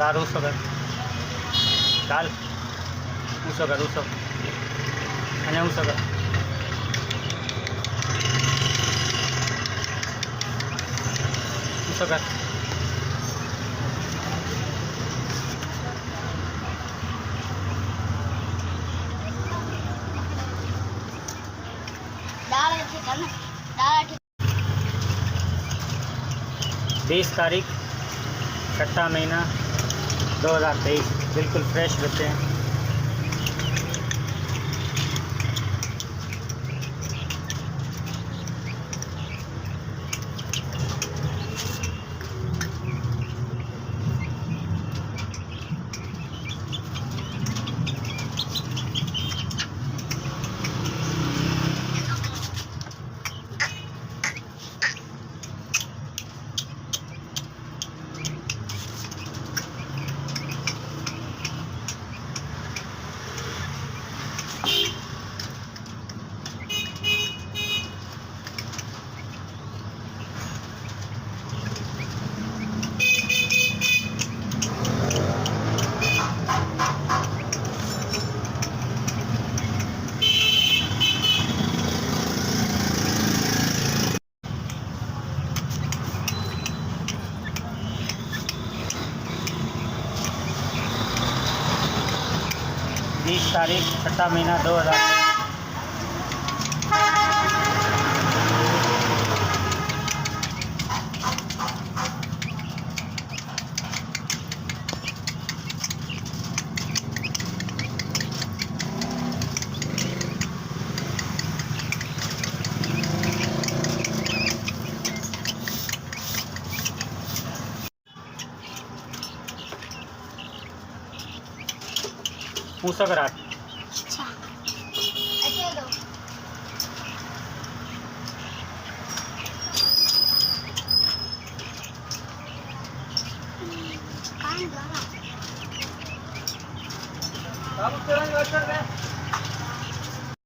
बड़ा रूसो कर चाल ऊँचो कर ऊँचो अने ऊँचो कर ऊँचो कर डाल ठीक है ना डाल ठीक 20 तारीख 6 महीना 2023 बिल्कुल फ्रेश बच्चे हैं। तारीख 6 महीना 2023 ऊँचा करा अच्छा ऐसे दो कान गाना अब चलेंगे